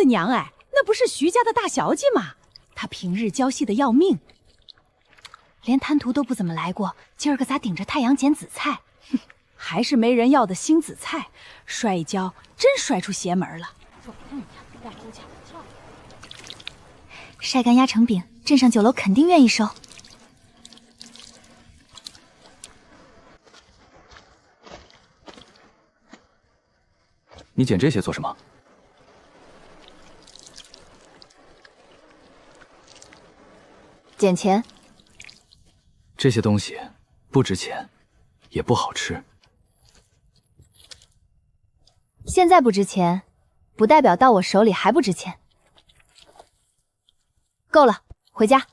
的娘哎，那不是徐家的大小姐吗？她平日娇细的要命，连贪图都不怎么来过，今儿个咋顶着太阳捡紫菜？哼，还是没人要的新紫菜，摔一跤真摔出邪门了。晒干压成饼，镇上酒楼肯定愿意收。你捡这些做什么？捡钱。这些东西不值钱，也不好吃。现在不值钱，不代表到我手里还不值钱。够了，回家。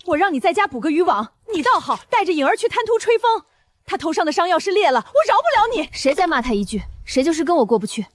我让你在家补个渔网，你倒好，带着颖儿去滩涂吹风。他头上的伤要是裂了，我饶不了你。谁再骂他一句，谁就是跟我过不去。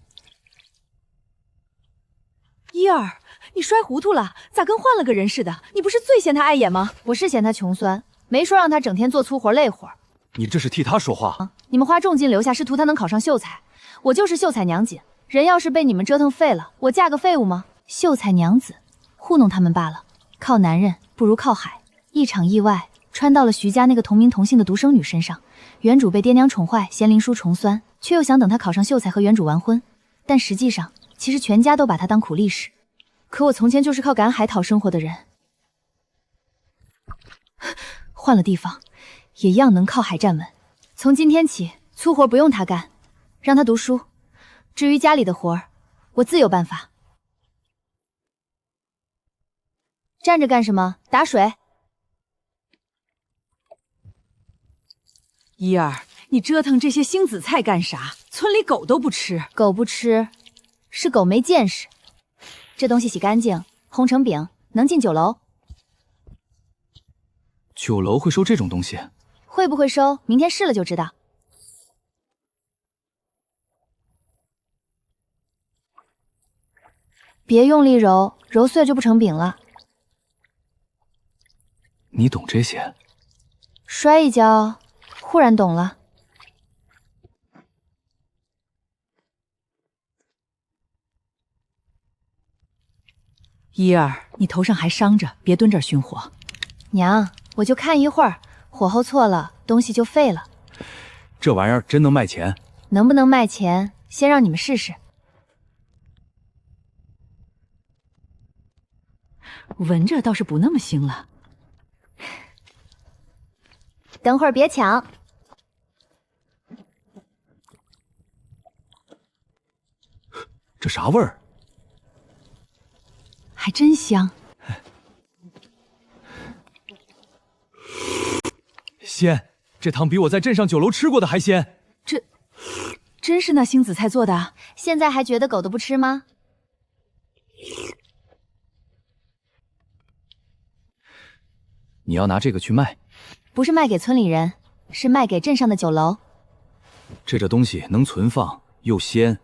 一儿，你摔糊涂了，咋跟换了个人似的？你不是最嫌他碍眼吗？我是嫌他穷酸，没说让他整天做粗活累活。你这是替他说话。你们花重金留下是图他能考上秀才，我就是秀才娘锦。人要是被你们折腾废了，我嫁个废物吗？秀才娘子，糊弄他们罢了。靠男人不如靠海。一场意外穿到了徐家那个同名同姓的独生女身上。原主被爹娘宠坏，嫌林叔重酸，却又想等她考上秀才和原主完婚。但实际上，其实全家都把她当苦力使。可我从前就是靠赶海讨生活的人，换了地方，也一样能靠海站稳。从今天起，粗活不用他干，让他读书。至于家里的活儿，我自有办法。站着干什么？打水。一儿，你折腾这些星紫菜干啥？村里狗都不吃。狗不吃，是狗没见识。这东西洗干净，烘成饼，能进酒楼。酒楼会收这种东西？会不会收？明天试了就知道。别用力揉，揉碎就不成饼了。你懂这些？摔一跤，忽然懂了。一儿，你头上还伤着，别蹲这儿熏火。娘，我就看一会儿，火候错了，东西就废了。这玩意儿真能卖钱？能不能卖钱，先让你们试试。闻着倒是不那么腥了。等会儿别抢。这啥味儿？还真香。鲜，这汤比我在镇上酒楼吃过的还鲜。这真是那星紫菜做的？现在还觉得狗的不吃吗？你要拿这个去卖？不是卖给村里人，是卖给镇上的酒楼。这东西能存放又鲜，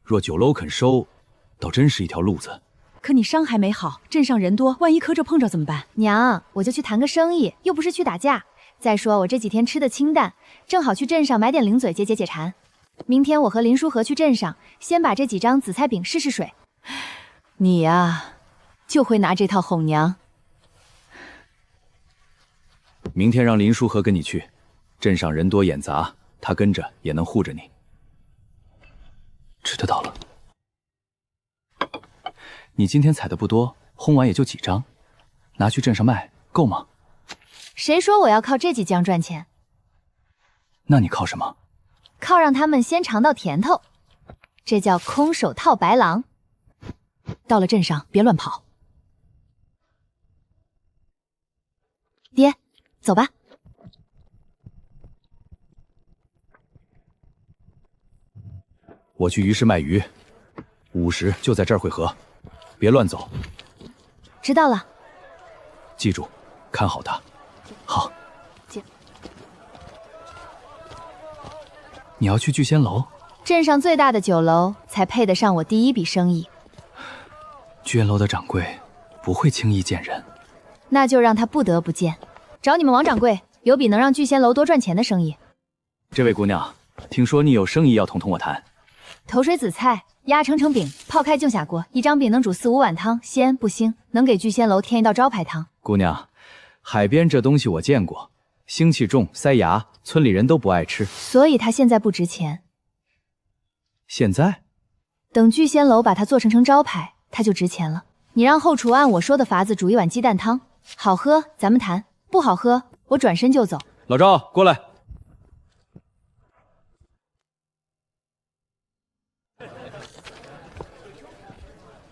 若酒楼肯收，倒真是一条路子。可你伤还没好，镇上人多，万一磕着碰着怎么办？娘，我就去谈个生意，又不是去打架。再说我这几天吃的清淡，正好去镇上买点零嘴解馋。明天我和林书和去镇上，先把这几张紫菜饼试试水。你呀，就会拿这套哄娘。明天让林书和跟你去，镇上人多眼杂，他跟着也能护着你。知道了。你今天采的不多，烘完也就几张，拿去镇上卖，够吗？谁说我要靠这几浆赚钱？那你靠什么？靠让他们先尝到甜头，这叫空手套白狼。到了镇上别乱跑。爹，走吧。我去鱼市卖鱼，5时就在这儿会合，别乱走。知道了。记住，看好他。好。你要去聚仙楼？镇上最大的酒楼，才配得上我第一笔生意。聚仙楼的掌柜不会轻易见人，那就让他不得不见。找你们王掌柜，有比能让聚仙楼多赚钱的生意。这位姑娘，听说你有生意要同我谈。投水紫菜鸭成成饼，泡开净下锅，一张饼能煮4、5碗汤，鲜不腥，能给聚仙楼添一道招牌汤。姑娘，海边这东西我见过，腥气重，塞牙，村里人都不爱吃。所以它现在不值钱。现在？等聚仙楼把它做成招牌，它就值钱了。你让后厨按我说的法子煮一碗鸡蛋汤，好喝咱们谈，不好喝我转身就走。老赵，过来。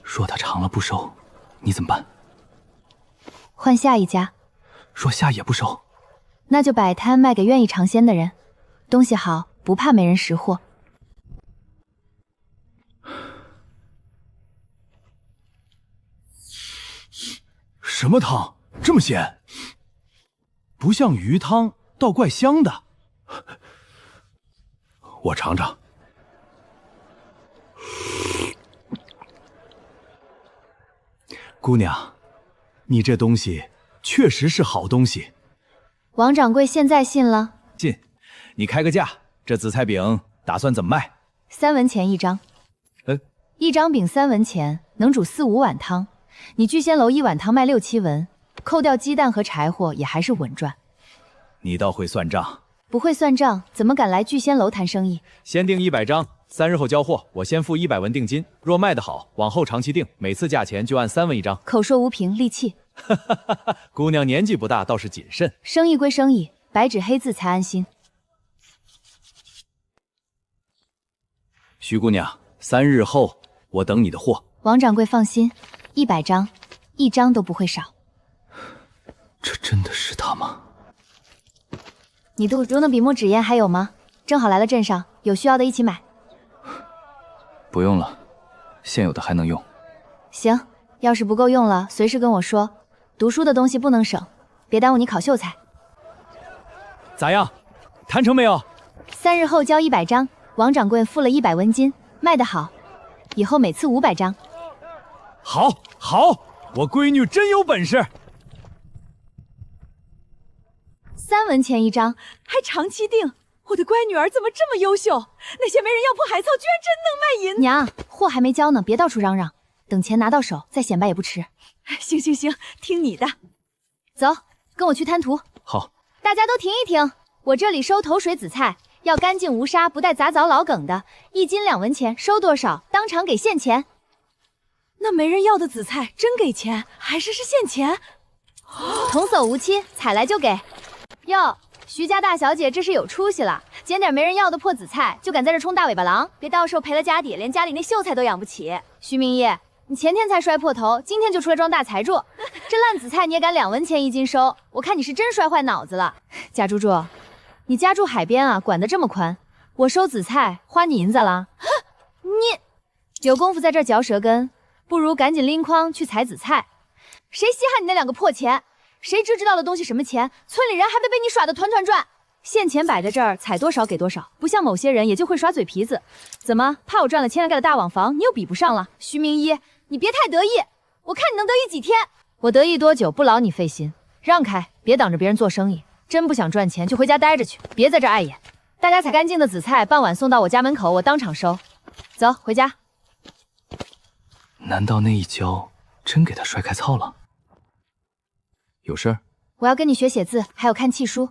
若他尝了不收，你怎么办？换下一家。若下也不收，那就摆摊卖给愿意尝鲜的人。东西好，不怕没人识货。什么汤这么咸？不像鱼汤，倒怪香的。我尝尝。姑娘，你这东西确实是好东西。王掌柜现在信了？信。你开个价，这紫菜饼打算怎么卖？3文钱一张。一张饼3文钱，能煮4、5碗汤。你聚仙楼1碗汤卖6、7文，扣掉鸡蛋和柴火也还是稳赚。你倒会算账。不会算账，怎么敢来聚仙楼谈生意？先订100张，3日后交货，我先付100文定金。若卖得好，往后长期订，每次价钱就按3文一张。口说无凭，利器。姑娘年纪不大，倒是谨慎。生意归生意，白纸黑字才安心。徐姑娘，3日后我等你的货。王掌柜放心，100张，1张都不会少。这真的是他吗？你肚中的笔墨纸砚还有吗？正好来了镇上，有需要的一起买。不用了，现有的还能用。行，要是不够用了，随时跟我说。读书的东西不能省，别耽误你考秀才。咋样？谈成没有？3日后交100张，王掌柜付了100文金，卖得好，以后每次500张。好，好，我闺女真有本事。3文钱一张，还长期订。我的乖女儿怎么这么优秀？那些没人要破海草居然真能卖淫！娘，货还没交呢，别到处嚷嚷，等钱拿到手再显摆也不迟。行行行，听你的。走，跟我去滩涂。好，大家都停一停，我这里收头水紫菜，要干净无沙，不带杂枣老梗的，1斤2文钱，收多少当场给现钱。那没人要的紫菜真给钱，还是现钱？童叟无欺，采来就给。哟，徐家大小姐这是有出息了，捡点没人要的破紫菜就敢在这冲大尾巴狼，别到时候赔了家底，连家里那秀才都养不起。徐明义，你前天才摔破头，今天就出来装大财主，这烂紫菜你也敢2文钱1斤收？我看你是真摔坏脑子了。贾猪猪，你家住海边啊，管得这么宽？我收紫菜花你银子了？你有功夫在这嚼舌根，不如赶紧拎筐去采紫菜。谁稀罕你那2个破钱？谁知道的东西什么钱？村里人还得被你耍得团团转。现钱摆在这儿，采多少给多少，不像某些人也就会耍嘴皮子。怎么怕我赚了千盖的大网房，你又比不上了？徐明一，你别太得意，我看你能得意几天？我得意多久不劳你费心，让开，别挡着别人做生意。真不想赚钱就回家待着去，别在这碍眼。大家采干净的紫菜，傍晚送到我家门口，我当场收。走，回家。难道那一跤真给他摔开操了？有事儿？我要跟你学写字，还有看契书。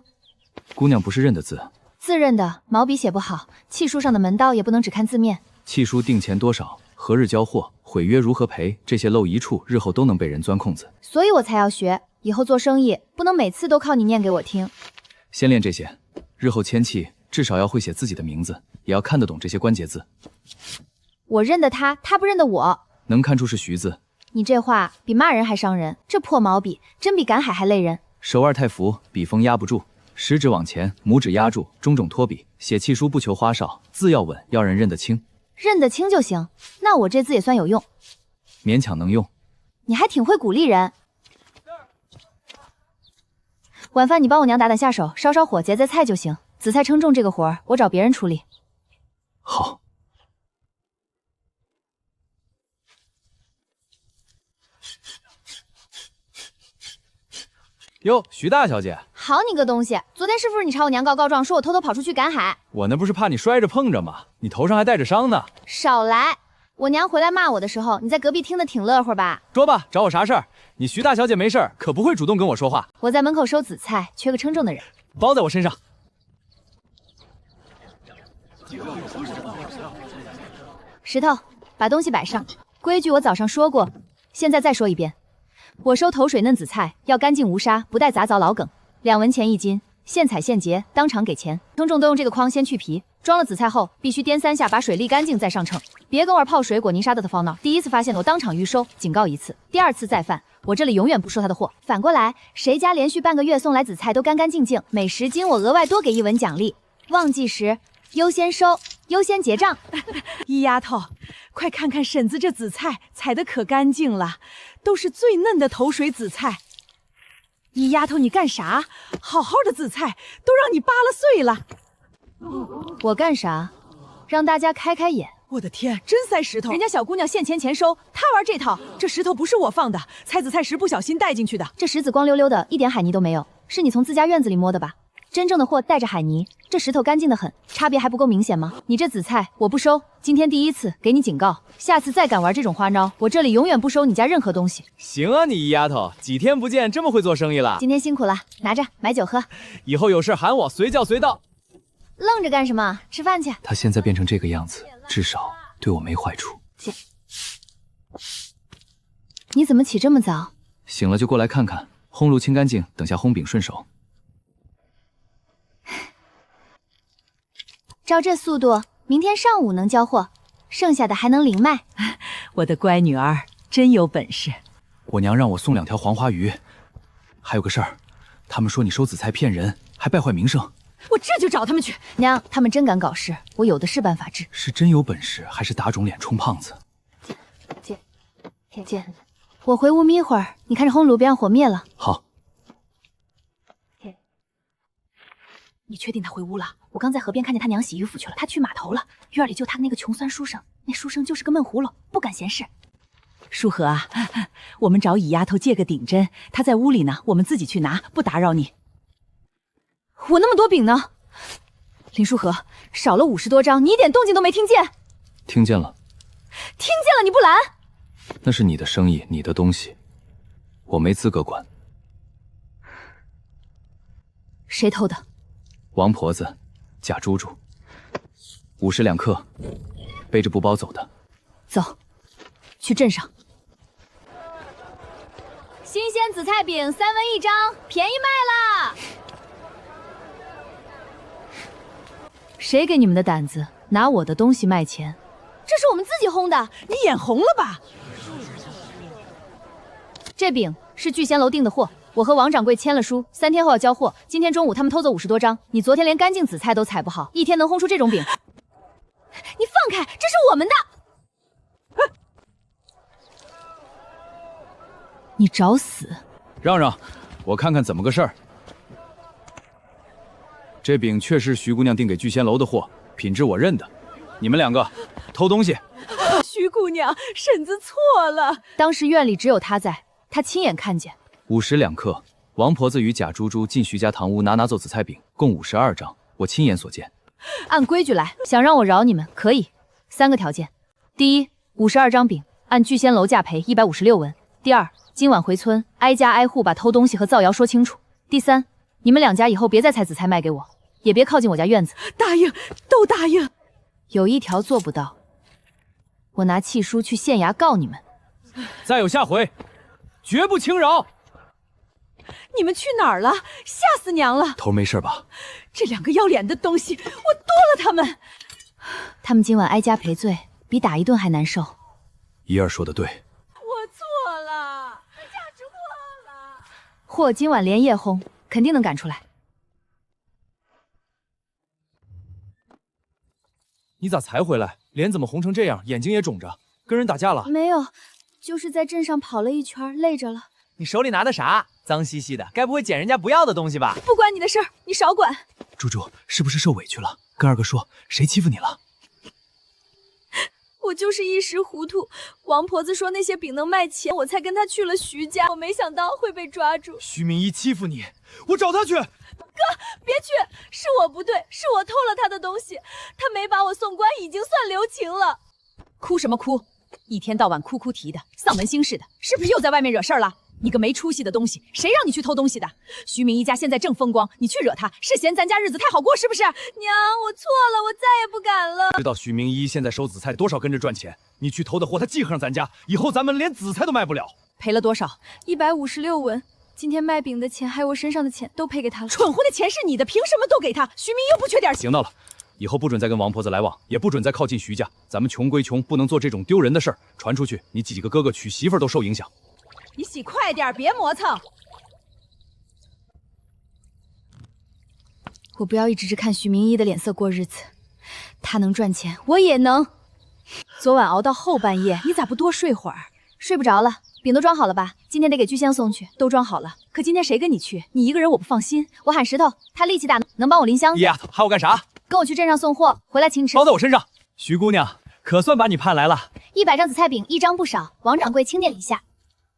姑娘不是认的字？字认的，毛笔写不好，契书上的门道也不能只看字面。契书定钱多少，何日交货，毁约如何赔，这些漏一处，日后都能被人钻空子。所以我才要学，以后做生意不能每次都靠你念给我听。先练这些，日后签契至少要会写自己的名字，也要看得懂这些关节字。我认得他，他不认得我。能看出是徐字。你这话比骂人还伤人，这破毛笔真比赶海还累人。手腕太浮，笔锋压不住，食指往前，拇指压住，中种托笔。写契书不求花哨，字要稳，要人认得清。认得清就行，那我这字也算有用，勉强能用。你还挺会鼓励人。晚饭你帮我娘打打下手，烧烧火，结结菜就行。紫菜称重这个活儿，我找别人处理。好。哟，徐大小姐，好你个东西！昨天是不是你朝我娘告状，说我偷偷跑出去赶海？我那不是怕你摔着碰着吗？你头上还带着伤呢。少来！我娘回来骂我的时候，你在隔壁听得挺乐呵吧？说吧，找我啥事儿？你徐大小姐没事儿，可不会主动跟我说话。我在门口收紫菜，缺个称重的人。包在我身上。石头，把东西摆上。规矩我早上说过，现在再说一遍。我收头水嫩紫菜，要干净无沙，不带杂草老梗，2文钱1斤，现采现结，当场给钱。称重都用这个筐先去皮，装了紫菜后必须颠3下，把水沥干净再上秤。别跟我泡水果泥沙的方闹，第一次发现我当场预收，警告1次，第2次再犯，我这里永远不收他的货。反过来，谁家连续半个月送来紫菜都干干净净，每10斤我额外多给1文奖励。忘记时优先收，优先结账。一丫头，快看看婶子这紫菜采的可干净了，都是最嫩的头水紫菜。一丫头，你干啥？好好的紫菜都让你扒拉碎了。我干啥？让大家开开眼。我的天，真塞石头！人家小姑娘现钱钱收，她玩这套。这石头不是我放的，采紫菜时不小心带进去的。这石子光溜溜的，一点海泥都没有，是你从自家院子里摸的吧？真正的货带着海泥，这石头干净的很，差别还不够明显吗？你这紫菜我不收，今天第1次给你警告，下次再敢玩这种花招，我这里永远不收你家任何东西。行啊，你一丫头，几天不见，这么会做生意了。今天辛苦了，拿着买酒喝。以后有事喊我，随叫随到。愣着干什么？吃饭去。他现在变成这个样子，至少对我没坏处。你怎么起这么早？醒了就过来看看，烘炉清干净，等下烘饼顺手。照这速度，明天上午能交货，剩下的还能零卖。我的乖女儿真有本事。我娘让我送2条黄花鱼，还有个事儿，他们说你收紫菜骗人，还败坏名声。我这就找他们去。娘，他们真敢搞事，我有的是办法治。是真有本事，还是打肿脸充胖子？姐，我回屋眯会儿，你看着烘炉别让火灭了。好。你确定他回屋了？我刚在河边看见他娘洗衣服去了，他去码头了。院里就他那个穷酸书生，那书生就是个闷葫芦，不敢闲事。舒和啊，我们找乙丫头借个顶针，她在屋里呢，我们自己去拿，不打扰你。我那么多饼呢？林书和，少了50多张，你一点动静都没听见？听见了。听见了你不拦？那是你的生意，你的东西，我没资格管。谁偷的？王婆子，贾珠珠，50两克，背着布包走的。走，去镇上。新鲜紫菜饼3文1张，便宜卖啦！谁给你们的胆子拿我的东西卖钱？这是我们自己烘的。你眼红了吧？这饼是聚贤楼订的货，我和王掌柜签了书，3天后要交货。今天中午他们偷走50多张，你昨天连干净紫菜都采不好，一天能烘出这种饼？你放开，这是我们的！你找死！让让，我看看怎么个事儿。这饼确是徐姑娘订给聚贤楼的货，品质我认的。你们2个偷东西！徐姑娘，婶子错了。当时院里只有她在，她亲眼看见。50两克，王婆子与贾珠珠进徐家堂屋拿走紫菜饼，共52张，我亲眼所见。按规矩来，想让我饶你们可以，3个条件：第一，52张饼按聚贤楼价赔156文；第二，今晚回村挨家挨户把偷东西和造谣说清楚；第三，你们2家以后别再采紫菜卖给我，也别靠近我家院子。答应，都答应。有一条做不到，我拿契书去县衙告你们。再有下回，绝不轻饶。你们去哪儿了？吓死娘了！头没事吧？这2个要脸的东西，我剁了他们！他们今晚挨家赔罪，比打一顿还难受。一儿说的对，我错了，价值错了。货今晚连夜烘，肯定能赶出来。你咋才回来？脸怎么红成这样？眼睛也肿着，跟人打架了？没有，就是在镇上跑了一圈，累着了。你手里拿的啥？脏兮兮的，该不会捡人家不要的东西吧？不关你的事儿，你少管。珠珠是不是受委屈了？跟2哥说，谁欺负你了？我就是一时糊涂，王婆子说那些饼能卖钱，我才跟她去了徐家，我没想到会被抓住。徐明一欺负你，我找他去。哥，别去，是我不对，是我偷了他的东西，他没把我送官，已经算留情了。哭什么哭？一天到晚哭哭啼的，丧门星似的，是不是又在外面惹事儿了？你个没出息的东西，谁让你去偷东西的？徐明一家现在正风光，你去惹他，是嫌咱家日子太好过是不是？娘，我错了，我再也不敢了。知道徐明一现在收紫菜多少跟着赚钱，你去偷的货他记恨咱家，以后咱们连紫菜都卖不了。赔了多少？156文。今天卖饼的钱还有我身上的钱都赔给他了。蠢货的钱是你的，凭什么都给他？徐明又不缺点钱。行闹了，以后不准再跟王婆子来往，也不准再靠近徐家。咱们穷归穷，不能做这种丢人的事儿，传出去，你几个哥哥娶媳妇都受影响。你洗快点，别磨蹭。我不要一直只看徐明一的脸色过日子，他能赚钱，我也能。昨晚熬到后半夜，你咋不多睡会儿？睡不着了。饼都装好了吧？今天得给居香送去。都装好了，可今天谁跟你去？你一个人我不放心。我喊石头，他力气大，能帮我拎箱子。丫头，喊我干啥？跟我去镇上送货，回来请你吃。包在我身上。徐姑娘，可算把你盼来了。100张紫菜饼，一张不少，王掌柜清点了一下。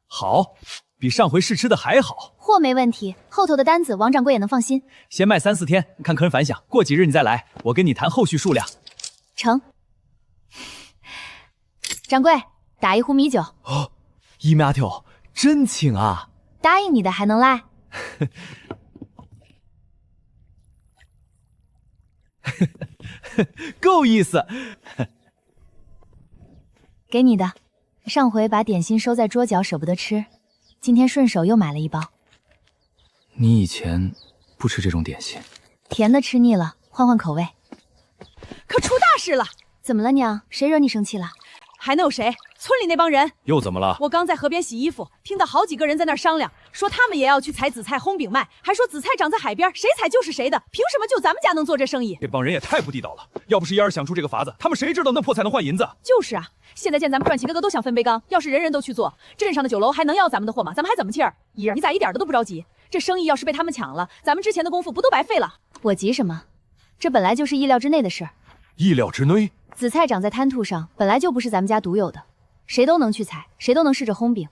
好，比上回试吃的还好。货没问题，后头的单子王掌柜也能放心。先卖3、4天，看客人反响。过几日你再来，我跟你谈后续数量。成。掌柜，打1壶米酒。哦，姨妈头真请啊！答应你的还能赖？够意思。给你的，上回把点心收在桌角舍不得吃，今天顺手又买了1包。你以前不吃这种点心？甜的吃腻了，换换口味。可出大事了！怎么了娘？谁惹你生气了？还能有谁？村里那帮人又怎么了？我刚在河边洗衣服，听到好几个人在那儿商量，说他们也要去采紫菜烘饼卖，还说紫菜长在海边，谁采就是谁的，凭什么就咱们家能做这生意？这帮人也太不地道了！要不是燕儿想出这个法子，他们谁知道那破菜能换银子？就是啊，现在见咱们赚钱，个个都想分杯羹。要是人人都去做，镇上的酒楼还能要咱们的货吗？咱们还怎么气儿？姨儿，你咋一点都不着急？这生意要是被他们抢了，咱们之前的功夫不都白费了？我急什么？这本来就是意料之内的事儿。意料之内？紫菜长在滩涂上，本来就不是咱们家独有的。谁都能去采，谁都能试着烘饼，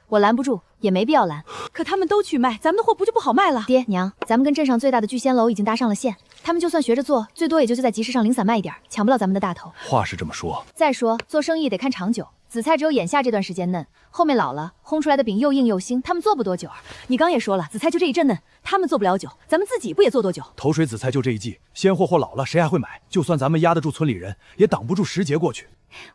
我拦不住，也没必要拦。可他们都去卖，咱们的货不就不好卖了？爹娘，咱们跟镇上最大的聚仙楼已经搭上了线，他们就算学着做，最多也就在集市上零散卖一点，抢不了咱们的大头。话是这么说，再说做生意得看长久，紫菜只有眼下这段时间嫩，后面老了，烘出来的饼又硬又腥，他们做不多久。你刚也说了，紫菜就这一阵嫩，他们做不了久，咱们自己不也做多久？头水紫菜就这一季，鲜货老了，谁还会买？就算咱们压得住村里人，也挡不住时节过去。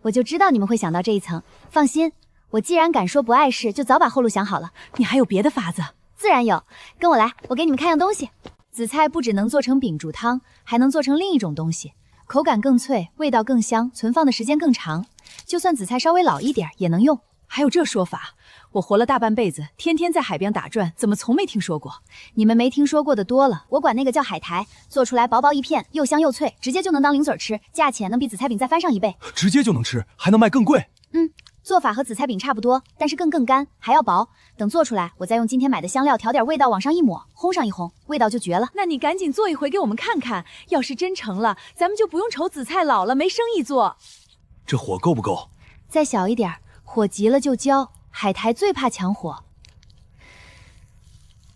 我就知道你们会想到这一层，放心。我既然敢说不碍事，就早把后路想好了。你还有别的法子？自然有，跟我来，我给你们看样东西。紫菜不只能做成饼煮汤，还能做成另一种东西，口感更脆，味道更香，存放的时间更长。就算紫菜稍微老一点也能用。还有这说法？我活了大半辈子，天天在海边打转，怎么从没听说过？你们没听说过的多了，我管那个叫海苔，做出来薄薄一片，又香又脆，直接就能当零嘴吃，价钱能比紫菜饼再翻上1倍。直接就能吃，还能卖更贵。做法和紫菜饼差不多，但是更干，还要薄。等做出来，我再用今天买的香料调点味道往上一抹，烘上一烘，味道就绝了。那你赶紧做一回给我们看看，要是真成了，咱们就不用愁紫菜老了没生意做。这火够不够？再小一点，火急了就焦。海苔最怕强火，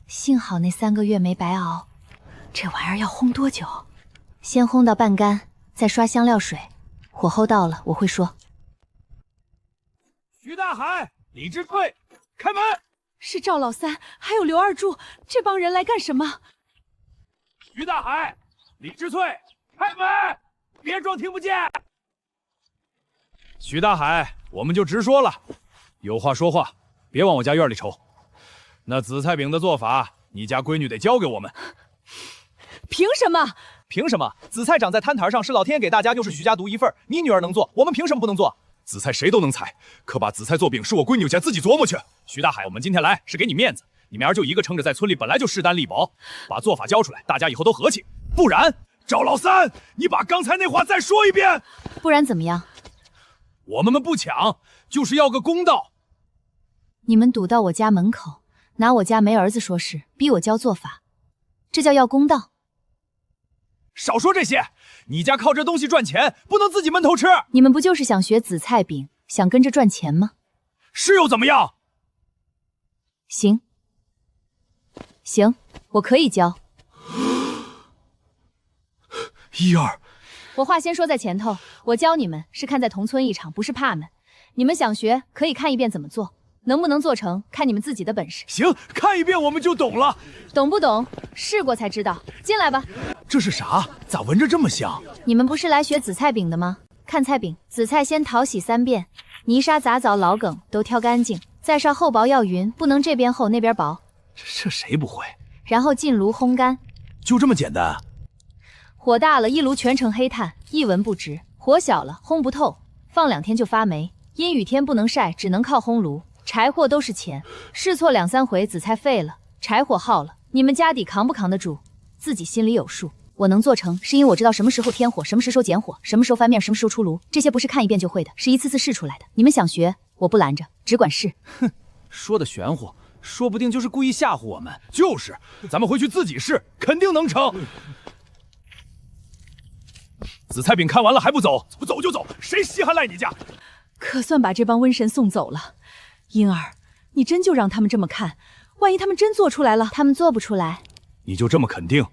幸好那3个月没白熬。这玩意儿要烘多久？先烘到半干，再刷香料水。火候到了，我会说。徐大海、李志贵，开门！是赵老三，还有刘二柱，这帮人来干什么？徐大海、李志翠，开门！别装听不见。徐大海，我们就直说了，有话说话，别往我家院里瞅。那紫菜饼的做法，你家闺女得教给我们。凭什么？凭什么？紫菜长在滩台上，是老天爷给大家，就是徐家独一份。你女儿能做，我们凭什么不能做？紫菜谁都能采，可把紫菜做饼是我闺女家自己琢磨去。徐大海，我们今天来是给你面子，你明儿就一个撑着，在村里本来就势单力薄，把做法教出来，大家以后都和气。不然，赵老三，你把刚才那话再说一遍。不然怎么样？我们不抢，就是要个公道。你们堵到我家门口，拿我家没儿子说事，逼我教做法，这叫要公道。少说这些，你家靠这东西赚钱，不能自己闷头吃。你们不就是想学紫菜饼，想跟着赚钱吗？是又怎么样？行，我可以教。一儿，我话先说在前头，我教你们是看在同村一场，不是怕们。你们想学可以看一遍怎么做，能不能做成看你们自己的本事。行，看一遍我们就懂了。懂不懂？试过才知道。进来吧。这是啥？咋闻着这么香？你们不是来学紫菜饼的吗？看菜饼，紫菜先淘洗3遍，泥沙、杂藻、老梗都挑干净，再烧厚薄要匀，不能这边厚那边薄。这谁不会？然后进炉烘干，就这么简单？火大了，一炉全成黑炭，一文不值；火小了，烘不透，放2天就发霉。阴雨天不能晒，只能靠烘炉。柴火都是钱，试错2、3回，紫菜废了，柴火耗了，你们家底扛不扛得住？自己心里有数。我能做成，是因为我知道什么时候添火，什么时候减火，什么时候翻面，什么时候出炉，这些不是看一遍就会的，是一次次试出来的。你们想学，我不拦着，只管试。哼，说的玄乎，说不定就是故意吓唬我们。就是，咱们回去自己试，肯定能成。紫菜饼看完了还不走？走就走，谁稀罕赖你家？可算把这帮瘟神送走了。婴儿，你真就让他们这么看？万一他们真做出来了？他们做不出来。你就这么肯定？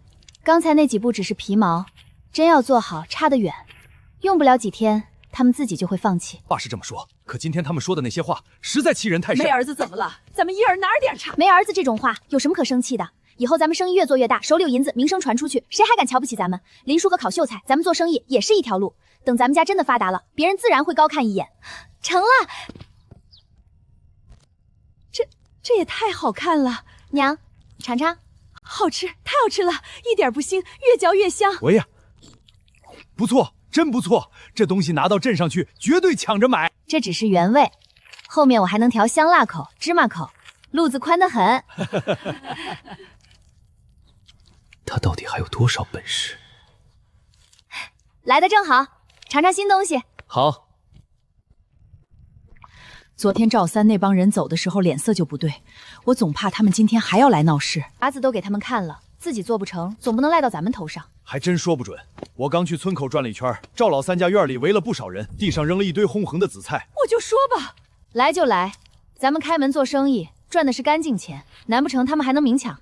刚才那几步只是皮毛，真要做好差得远，用不了几天，他们自己就会放弃。话是这么说，可今天他们说的那些话，实在欺人太甚。没儿子怎么了？咱们一儿哪儿点差？没儿子这种话有什么可生气的？以后咱们生意越做越大，手里有银子，名声传出去，谁还敢瞧不起咱们？林叔和烤秀才，咱们做生意也是一条路。等咱们家真的发达了，别人自然会高看一眼。成了，这也太好看了，娘，尝尝。好吃，太好吃了，一点不腥，越嚼越香。喂呀，不错，真不错，这东西拿到镇上去，绝对抢着买。这只是原味，后面我还能调香辣口、芝麻口，路子宽得很。他到底还有多少本事？来的正好，尝尝新东西。好。昨天赵三那帮人走的时候脸色就不对，我总怕他们今天还要来闹事。法子都给他们看了，自己做不成，总不能赖到咱们头上。还真说不准，我刚去村口转了一圈，赵老三家院里围了不少人，地上扔了一堆烘横的紫菜。我就说吧，来就来，咱们开门做生意，赚的是干净钱，难不成他们还能明抢？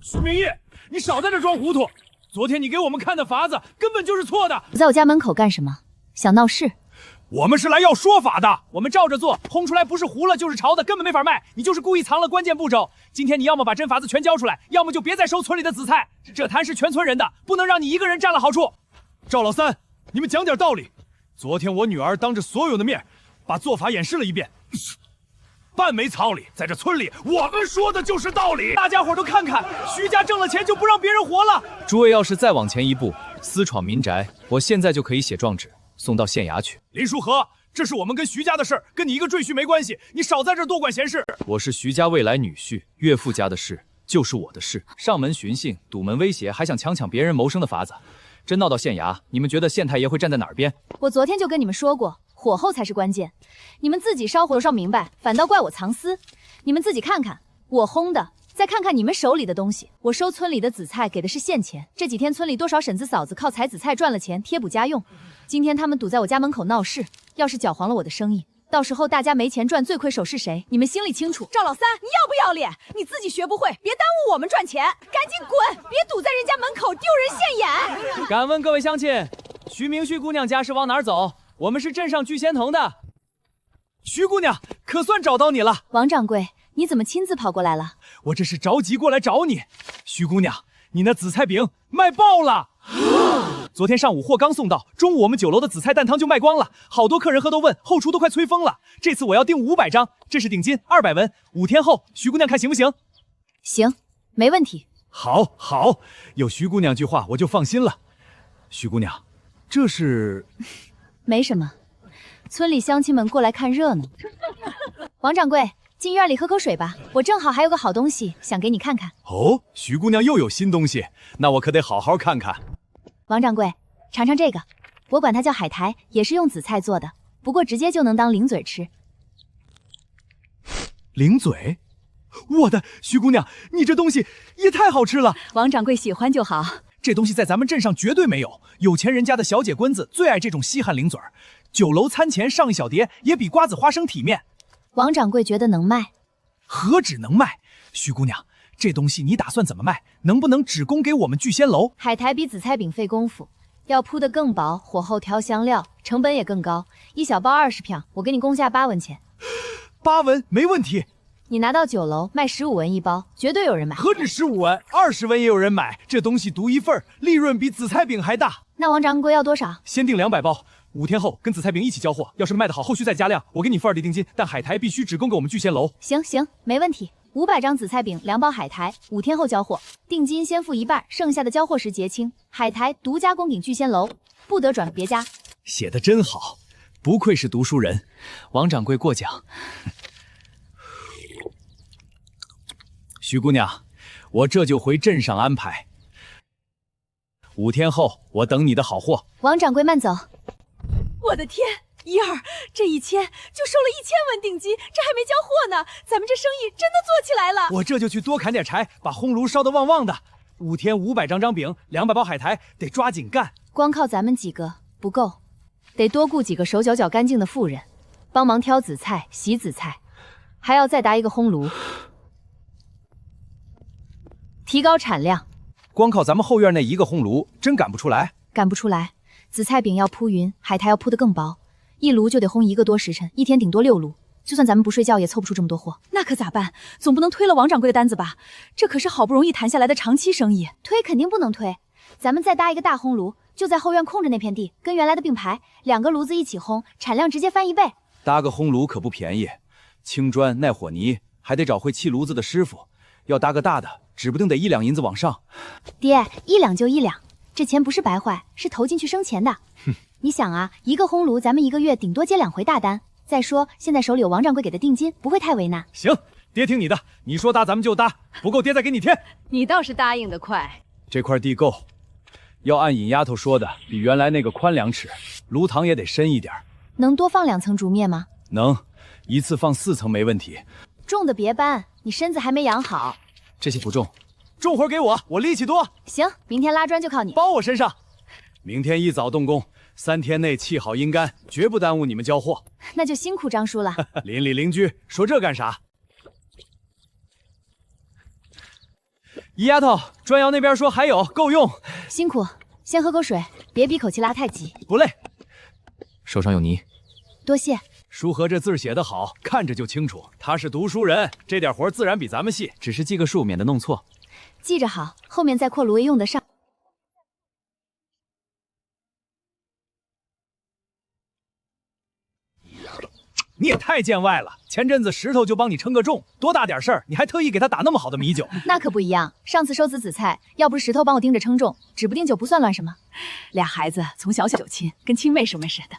徐明义，你少在这装糊涂！昨天你给我们看的法子根本就是错的。在我家门口干什么？想闹事？我们是来要说法的，我们照着做，烘出来不是糊了就是潮的，根本没法卖。你就是故意藏了关键步骤。今天你要么把真法子全交出来，要么就别再收村里的紫菜。这摊是全村人的，不能让你一个人占了好处。赵老三，你们讲点道理。昨天我女儿当着所有的面，把做法演示了一遍，半没草理。在这村里，我们说的就是道理。大家伙都看看，徐家挣了钱就不让别人活了。诸位要是再往前一步，私闯民宅，我现在就可以写状纸送到县衙去。林书和，这是我们跟徐家的事儿，跟你一个赘婿没关系，你少在这多管闲事。我是徐家未来女婿，岳父家的事就是我的事。上门寻衅，堵门威胁，还想强别人谋生的法子，真闹到县衙，你们觉得县太爷会站在哪儿边？我昨天就跟你们说过，火候才是关键，你们自己烧火都烧明白，反倒怪我藏私。你们自己看看，我烘的。再看看你们手里的东西，我收村里的紫菜给的是现钱。这几天村里多少婶子嫂子靠采紫菜赚了钱，贴补家用。今天他们堵在我家门口闹事，要是搅黄了我的生意，到时候大家没钱赚，最亏手是谁？你们心里清楚。赵老三，你要不要脸？你自己学不会，别耽误我们赚钱，赶紧滚，别堵在人家门口丢人现眼。敢问各位乡亲，徐明旭姑娘家是往哪儿走？我们是镇上聚仙童的。徐姑娘，可算找到你了。王掌柜，你怎么亲自跑过来了？我这是着急过来找你。徐姑娘，你那紫菜饼卖爆了！昨天上午货刚送到，中午我们酒楼的紫菜蛋汤就卖光了，好多客人喝都问，后厨都快催疯了。这次我要订500张，这是顶金200文，5天后，徐姑娘看行不行？行，没问题。好，好，有徐姑娘句话我就放心了。徐姑娘，这是？没什么，村里乡亲们过来看热闹。王掌柜，进院里喝口水吧，我正好还有个好东西想给你看看。哦，徐姑娘又有新东西，那我可得好好看看。王掌柜，尝尝这个，我管它叫海苔，也是用紫菜做的，不过直接就能当零嘴吃。零嘴？我的徐姑娘，你这东西也太好吃了！王掌柜喜欢就好。这东西在咱们镇上绝对没有，有钱人家的小姐棍子最爱这种稀罕零嘴儿。酒楼餐前上一小碟，也比瓜子花生体面。王掌柜觉得能卖？何止能卖，徐姑娘，这东西你打算怎么卖？能不能只供给我们聚仙楼？海苔比紫菜饼费功夫，要铺得更薄，火候调香料，成本也更高。一小包20片，我给你供下8文钱。8文没问题。你拿到酒楼卖15文一包，绝对有人买。何止15文，20文也有人买。这东西独一份，利润比紫菜饼还大。那王掌柜要多少？先订200包，5天后跟紫菜饼一起交货。要是卖得好，后续再加量。我给你份2的定金，但海苔必须只供给我们聚仙楼。行，没问题。500张紫菜饼，2包海苔，5天后交货，定金先付一半，剩下的交货时结清。海苔独家供给聚仙楼，不得转别家。写得真好，不愧是读书人。王掌柜过奖。徐姑娘，我这就回镇上安排。5天后，我等你的好货。王掌柜慢走。我的天，一儿，这1000就收了1000文定金，这还没交货呢，咱们这生意真的做起来了。我这就去多砍点柴，把烘炉烧得旺旺的。5天500张饼，200包海苔，得抓紧干。光靠咱们几个不够，得多雇几个手脚干净的妇人，帮忙挑紫菜、洗紫菜，还要再搭一个烘炉，提高产量。光靠咱们后院那一个烘炉，真赶不出来。赶不出来，紫菜饼要铺匀，海苔要铺得更薄，一炉就得烘1个多时辰，一天顶多6炉。就算咱们不睡觉，也凑不出这么多货。那可咋办？总不能推了王掌柜的单子吧？这可是好不容易谈下来的长期生意。推肯定不能推，咱们再搭一个大烘炉，就在后院空着那片地，跟原来的并排，2个炉子一起烘，产量直接翻1倍。搭个烘炉可不便宜，青砖耐火泥，还得找会砌炉子的师傅。要搭个大的，指不定得1两银子往上。爹，1两就1两，这钱不是白坏，是投进去生钱的。你想啊，一个烘炉，咱们1个月顶多接2回大单。再说，现在手里有王掌柜给的定金，不会太为难。行，爹听你的，你说搭咱们就搭，不够爹再给你添。你倒是答应得快。这块地够，要按尹丫头说的，比原来那个宽2尺，炉膛也得深一点。能多放2层竹篾吗？能，一次放4层没问题。重的别搬，你身子还没养好。这些不重，重活给我，我力气多。行，明天拉砖就靠你。包我身上。明天一早动工，3天内砌好阴干，绝不耽误你们交货。那就辛苦张叔了。邻里邻居说这干啥？姨丫头，砖窑那边说还有，够用。辛苦，先喝口水，别闭口气拉太急。不累。手上有泥。多谢。书和这字写得好，看着就清楚。他是读书人，这点活自然比咱们细。只是记个数，免得弄错。记着好，后面再扩炉也用得上。你也太见外了！前阵子石头就帮你称个重，多大点事儿，你还特意给他打那么好的米酒。那可不一样，上次收紫菜，要不是石头帮我盯着称重，指不定就不算乱什么。俩孩子从小酒亲，跟亲妹妹似的。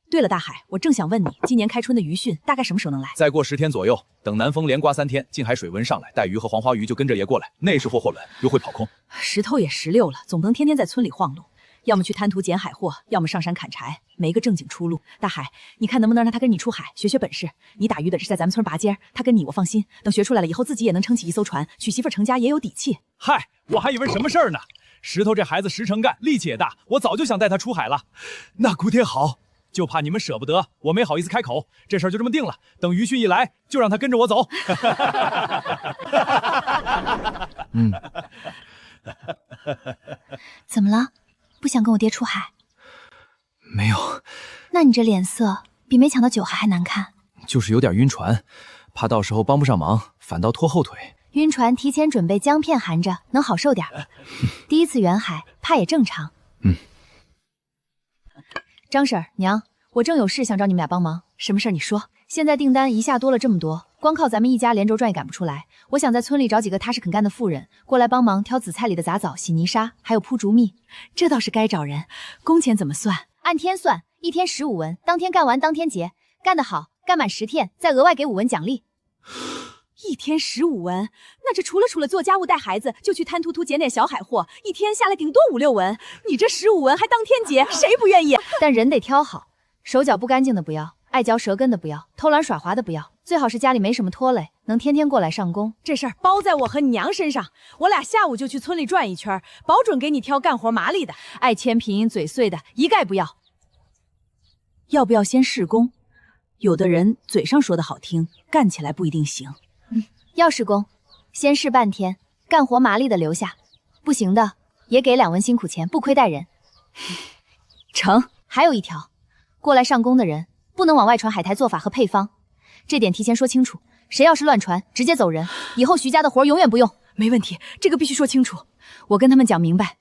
对了，大海，我正想问你，今年开春的鱼汛大概什么时候能来？再过10天左右，等南风连刮3天，近海水温上来，带鱼和黄花鱼就跟着也过来，那时货轮又会跑空。石头也16了，总不能天天在村里晃路，要么去滩涂捡海货，要么上山砍柴，没个正经出路。大海，你看能不能让他跟你出海学本事？你打鱼的是在咱们村拔尖，他跟你我放心，等学出来了以后，自己也能撑起一艘船，娶媳妇成家也有底气。嗨，我还以为什么事儿呢？石头这孩子实诚干，力气也大，我早就想带他出海了。那姑爹好。就怕你们舍不得，我没好意思开口，这事儿就这么定了。等于训一来，就让他跟着我走。怎么了？不想跟我爹出海？没有。那你这脸色比没抢到酒还难看。就是有点晕船，怕到时候帮不上忙，反倒拖后腿。晕船提前准备姜片含着，能好受点。第一次远海，怕也正常。张婶儿娘，我正有事想找你们俩帮忙。什么事儿？你说。现在订单一下多了这么多，光靠咱们一家连轴转也赶不出来。我想在村里找几个踏实肯干的妇人过来帮忙挑紫菜里的杂枣、洗泥沙，还有铺竹篾。这倒是该找人。工钱怎么算？按天算，1天15文，当天干完当天结。干得好，干满10天再额外给5文奖励。1天15文，那这除了做家务带孩子，就去滩涂捡点小海货，一天下来顶多5、6文。你这15文还当天结，谁不愿意？但人得挑好，手脚不干净的不要，爱嚼舌根的不要，偷懒耍滑的不要，最好是家里没什么拖累，能天天过来上工。这事儿包在我和你娘身上，我俩下午就去村里转一圈，保准给你挑干活麻利的，爱谦平音嘴碎的一概不要。要不要先试工？有的人嘴上说的好听，干起来不一定行。要施工，先试半天，干活麻利的留下，不行的也给2文辛苦钱，不亏待人。成。还有一条，过来上工的人不能往外传海苔做法和配方，这点提前说清楚。谁要是乱传，直接走人。以后徐家的活永远不用。没问题，这个必须说清楚，我跟他们讲明白。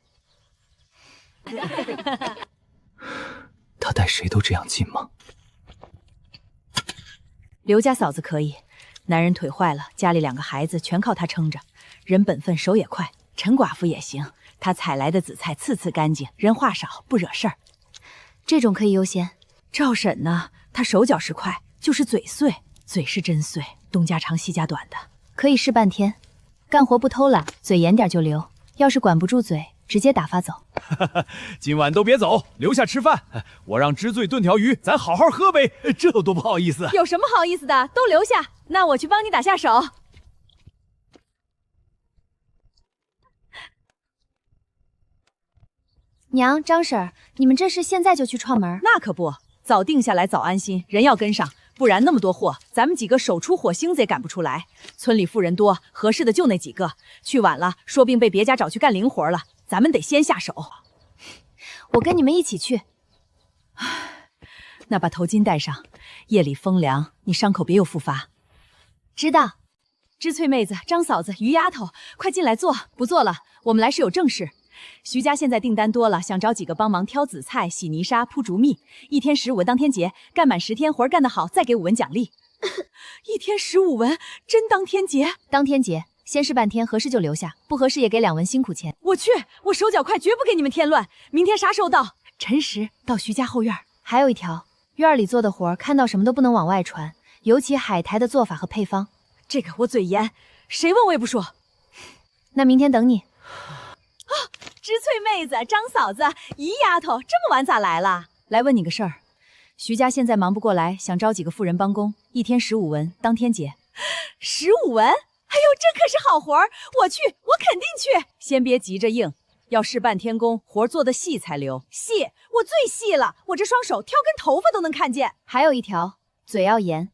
他待谁都这样近吗？刘家嫂子可以，男人腿坏了，家里2个孩子全靠她撑着，人本分，手也快。陈寡妇也行，她采来的紫菜次次干净，人话少，不惹事儿。这种可以优先。赵婶呢，她手脚是快，就是嘴碎，嘴是真碎，东家长西家短的。可以试半天，干活不偷懒，嘴严点就留。要是管不住嘴，直接打发走。今晚都别走，留下吃饭。我让知醉炖条鱼，咱好好喝杯。这有多不好意思？有什么好意思的？都留下。那我去帮你打下手。娘，张婶儿，你们这是现在就去串门？那可不，早定下来早安心，人要跟上，不然那么多货，咱们几个手出火星子也赶不出来。村里妇人多，合适的就那几个，去晚了，说不定被别家找去干零活了，咱们得先下手。我跟你们一起去。那把头巾戴上，夜里风凉，你伤口别又复发。知道。知翠妹子、张嫂子、于丫头，快进来坐，不坐了，我们来是有正事。徐家现在订单多了，想找几个帮忙挑紫菜、洗泥沙、铺竹篾，一天15文当天结，干满10天活干得好，再给5文奖励。一天15文，真当天结？当天结，先试半天，合适就留下，不合适也给2文辛苦钱。我去，我手脚快，绝不给你们添乱。明天啥时候到？辰时到徐家后院。还有一条，院里做的活，看到什么都不能往外传，尤其海苔的做法和配方。这个我嘴严，谁问我也不说。那明天等你。知翠妹子、张嫂子、姨丫头，这么晚咋来了？来问你个事儿，徐家现在忙不过来，想招几个妇人帮工，一天15文，当天结。15文？哎呦，这可是好活儿！我去，我肯定去。先别急着应，要事半天工，活做得细才留。细，我最细了，我这双手挑根头发都能看见。还有一条，嘴要严，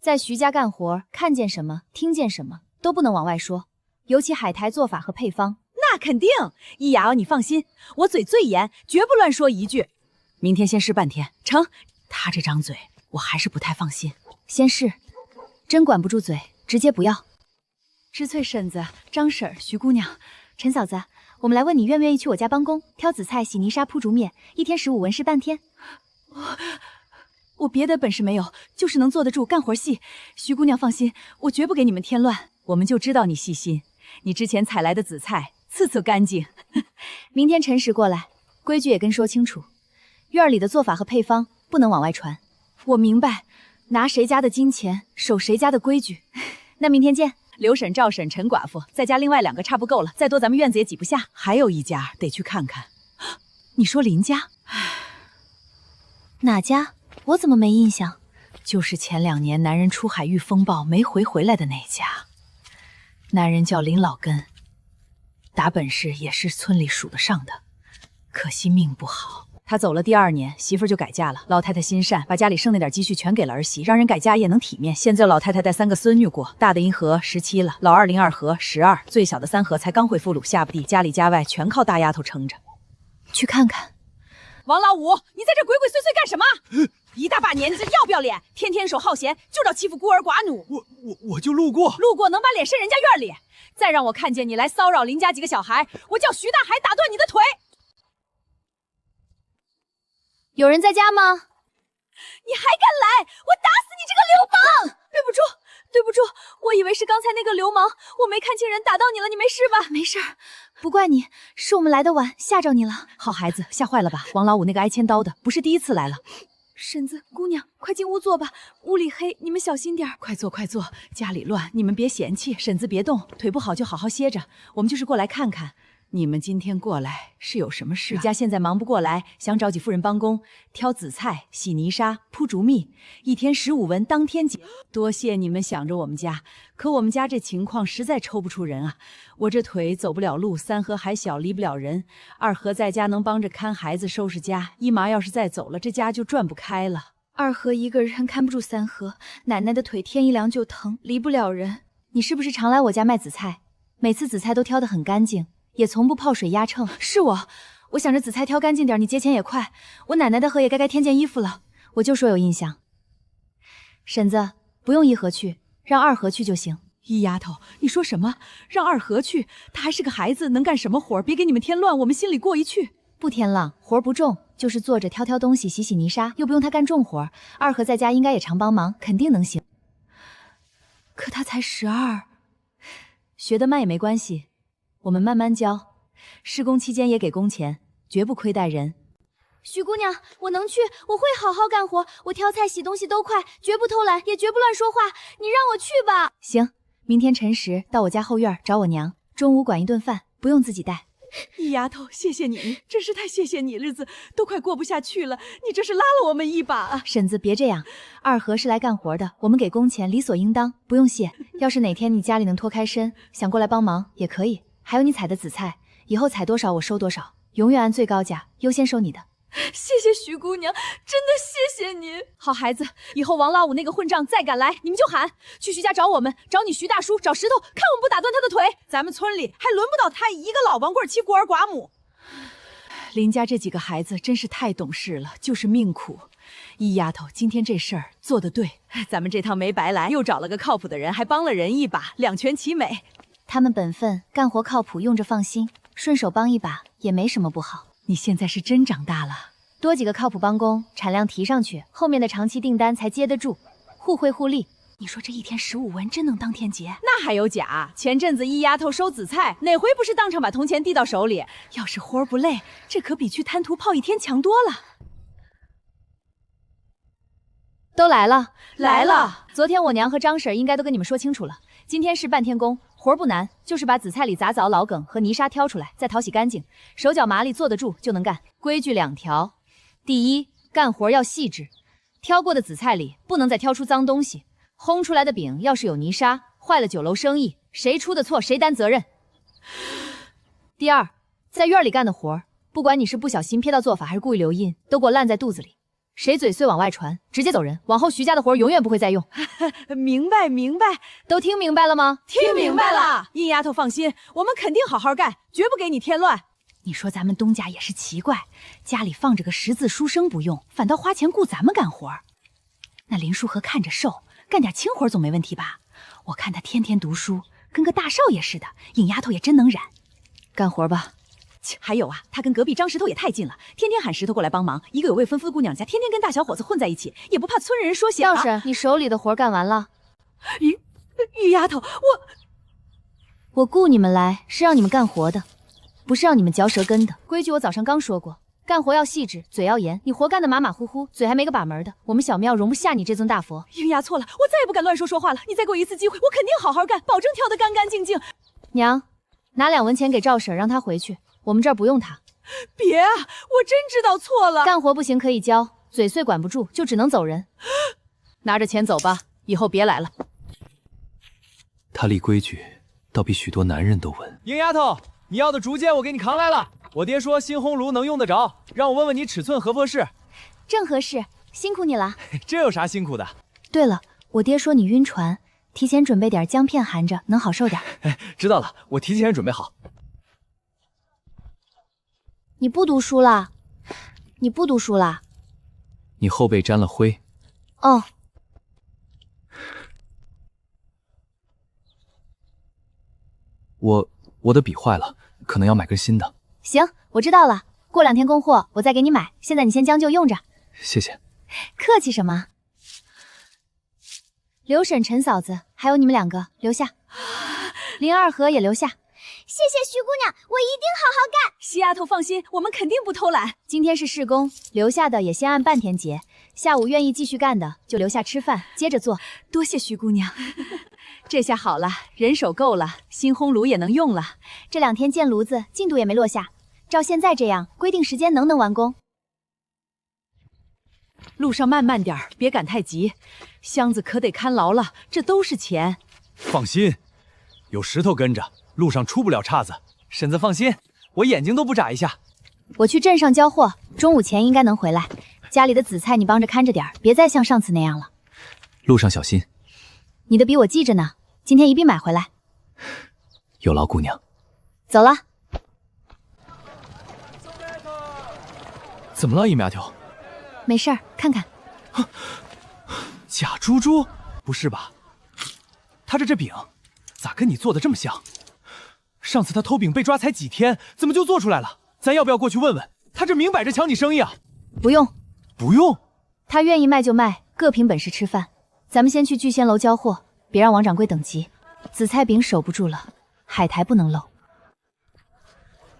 在徐家干活，看见什么、听见什么都不能往外说，尤其海苔做法和配方。那肯定，一雅你放心，我嘴最严，绝不乱说一句。明天先试半天，成。他这张嘴，我还是不太放心。先试，真管不住嘴，直接不要。知翠婶子、张婶、徐姑娘、陈嫂子，我们来问你愿不愿意去我家帮工，挑紫菜、洗泥沙、铺竹篾，一天15文试半天。我别的本事没有，就是能坐得住，干活细。徐姑娘放心，我绝不给你们添乱。我们就知道你细心，你之前采来的紫菜次次干净。明天辰时过来，规矩也跟说清楚，院里的做法和配方不能往外传。我明白，拿谁家的金钱，守谁家的规矩。那明天见。刘婶、赵婶、陈寡妇，再加另外2个差不够了，再多咱们院子也挤不下。还有一家得去看看。你说林家？哪家？我怎么没印象？就是前2年男人出海遇风暴没回来的那家。男人叫林老根，打本事也是村里数得上的，可惜命不好。他走了第2年，媳妇儿就改嫁了。老太太心善，把家里剩那点积蓄全给了儿媳，让人改嫁也能体面。现在老太太带3个孙女过，大的银河17了，老二02和12，最小的3和才刚会俘虏下不地，家里家外全靠大丫头撑着。去看看。王老五，你在这鬼鬼祟祟干什么？一大把年纪，要不要脸？天天手好闲，就知道欺负孤儿寡女。我就路过，能把脸伸人家院里。再让我看见你来骚扰邻家几个小孩，我叫徐大海打断你的腿。有人在家吗？你还敢来？我打死你这个流氓！对不住，我以为是刚才那个流氓，我没看清人，打到你了，你没事吧？没事儿，不怪你，是我们来的晚，吓着你了。好孩子，吓坏了吧？王老五那个挨千刀的，不是第一次来了。婶子、姑娘，快进屋坐吧，屋里黑，你们小心点。快坐，家里乱，你们别嫌弃。婶子别动，腿不好就好好歇着。我们就是过来看看。你们今天过来是有什么事？家现在忙不过来，想找几妇人帮工，挑紫菜、洗泥沙、铺竹篾，一天15文，当天结。多谢你们想着我们家，可我们家这情况实在抽不出人啊。我这腿走不了路，3和还小，离不了人，2和在家能帮着看孩子、收拾家，一麻要是再走了，这家就转不开了。 2和一个人看不住3和，奶奶的腿天一凉就疼，离不了人。你是不是常来我家卖紫菜？每次紫菜都挑得很干净，也从不泡水压秤。是我想着紫菜挑干净点，你结钱也快。我奶奶的盒也该添件衣服了，我就说有印象。婶子，不用一盒去，让二盒去就行。一丫头，你说什么？让二和去？他还是个孩子，能干什么活？别给你们添乱，我们心里过意去。不添浪，活不重，就是坐着挑挑东西、洗洗泥沙，又不用他干重活。二和在家应该也常帮忙，肯定能行。可他才12，学得慢也没关系，我们慢慢教。施工期间也给工钱，绝不亏待人。许姑娘，我能去，我会好好干活，我挑菜、洗东西都快，绝不偷懒，也绝不乱说话。你让我去吧。行，明天辰时到我家后院找我娘，中午管一顿饭，不用自己带。一丫头，谢谢你，真是太谢谢你，日子都快过不下去了，你这是拉了我们一把啊！婶子别这样，二和是来干活的，我们给工钱理所应当，不用谢。要是哪天你家里能脱开身，想过来帮忙也可以。还有你采的紫菜，以后采多少我收多少，永远按最高价优先收你的。谢谢徐姑娘，真的谢谢你。好孩子，以后王老五那个混账再敢来，你们就喊去徐家找我们，找你徐大叔，找石头，看我们不打断他的腿。咱们村里还轮不到他一个老光棍欺孤儿寡母。林家这几个孩子真是太懂事了，就是命苦。一丫头，今天这事儿做得对，咱们这趟没白来，又找了个靠谱的人，还帮了人一把，两全其美。他们本分，干活靠谱，用着放心，顺手帮一把也没什么不好。你现在是真长大了，多几个靠谱帮工，产量提上去，后面的长期订单才接得住，互惠互利。你说这一天15文真能当天结？那还有假？前阵子一丫头收紫菜，哪回不是当场把铜钱递到手里？要是活不累，这可比去滩涂泡一天强多了。都来了，来了。昨天我娘和张婶应该都跟你们说清楚了，今天是半天工，活不难，就是把紫菜里杂草、老梗和泥沙挑出来，再淘洗干净，手脚麻利，坐得住就能干。规矩2条：第一，干活要细致，挑过的紫菜里不能再挑出脏东西，烘出来的饼要是有泥沙，坏了酒楼生意，谁出的错谁担责任。第二，在院里干的活，不管你是不小心瞥到做法还是故意留印，都给我烂在肚子里。谁嘴碎往外传，直接走人。往后徐家的活永远不会再用。明白明白，都听明白了吗？听明白了。殷丫头放心，我们肯定好好干，绝不给你添乱。你说咱们东家也是奇怪，家里放着个识字书生不用，反倒花钱雇咱们干活。那林书和看着瘦，干点轻活总没问题吧？我看他天天读书，跟个大少爷似的。殷丫头也真能染，干活吧。还有啊，他跟隔壁张石头也太近了，天天喊石头过来帮忙。一个有未婚夫的姑娘家，天天跟大小伙子混在一起，也不怕村人说闲话。道士，你手里的活干完了？玉丫头，我雇你们来是让你们干活的，不是让你们嚼舌根的。规矩我早上刚说过，干活要细致，嘴要严。你活干得马马虎虎，嘴还没个把门的，我们小庙容不下你这尊大佛。玉丫错了，我再也不敢乱说话了。你再给我一次机会，我肯定好好干，保证挑得干干净净。娘，拿2文钱给赵婶，让她回去。我们这儿不用他。别啊，我真知道错了。干活不行可以教，嘴碎管不住就只能走人。拿着钱走吧，以后别来了。他立规矩，倒比许多男人都稳。鹰丫头，你要的竹简我给你扛来了。我爹说新烘炉能用得着，让我问问你尺寸合不合适。正合适，辛苦你了。这有啥辛苦的？对了，我爹说你晕船，提前准备点姜片含着，能好受点。知道了，我提前准备好。你不读书啦？你不读书啦？你后背沾了灰。哦。我的笔坏了，可能要买根新的。行，我知道了，过2天供货我再给你买。现在你先将就用着。谢谢。客气什么？刘婶、陈嫂子，还有你们2个留下，林二和也留下。谢谢徐姑娘，我一定好好干。西丫头放心，我们肯定不偷懒。今天是试工，留下的也先按半天结，下午愿意继续干的就留下吃饭，接着做。多谢徐姑娘。这下好了，人手够了，新烘炉也能用了。这2天建炉子进度也没落下，照现在这样，规定时间能完工。路上慢点，别赶太急，箱子可得看牢了，这都是钱。放心，有石头跟着，路上出不了岔子。婶子放心，我眼睛都不眨一下。我去镇上交货，中午前应该能回来。家里的紫菜你帮着看着点，别再像上次那样了。路上小心。你的比我记着呢，今天一并买回来。有劳姑娘。走了。怎么了，叶苗条？没事儿，看看。假猪猪？不是吧？他这饼咋跟你做的这么像？上次他偷饼被抓才几天，怎么就做出来了？咱要不要过去问问？他这明摆着抢你生意啊！不用，不用。他愿意卖就卖，各凭本事吃饭。咱们先去聚仙楼交货，别让王掌柜等急。紫菜饼守不住了，海苔不能漏。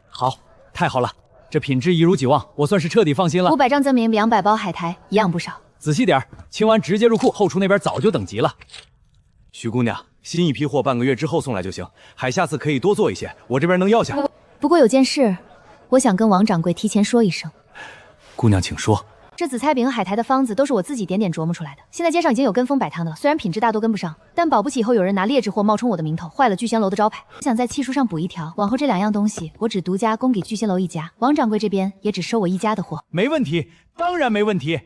好，太好了，这品质一如既往，我算是彻底放心了。500张赠名200包海苔，一样不少。仔细点，清完直接入库，后厨那边早就等急了。徐姑娘，新一批货半个月之后送来就行，海下次可以多做一些，我这边能要下。不过有件事，我想跟王掌柜提前说一声。姑娘请说。这紫菜饼和海苔的方子都是我自己点琢磨出来的，现在街上已经有跟风摆摊的了，虽然品质大多跟不上，但保不齐以后有人拿劣质货冒充我的名头，坏了聚仙楼的招牌。想在契书上补一条，往后这2样东西我只独家供给聚仙楼一家，王掌柜这边也只收我一家的货。没问题，当然没问题。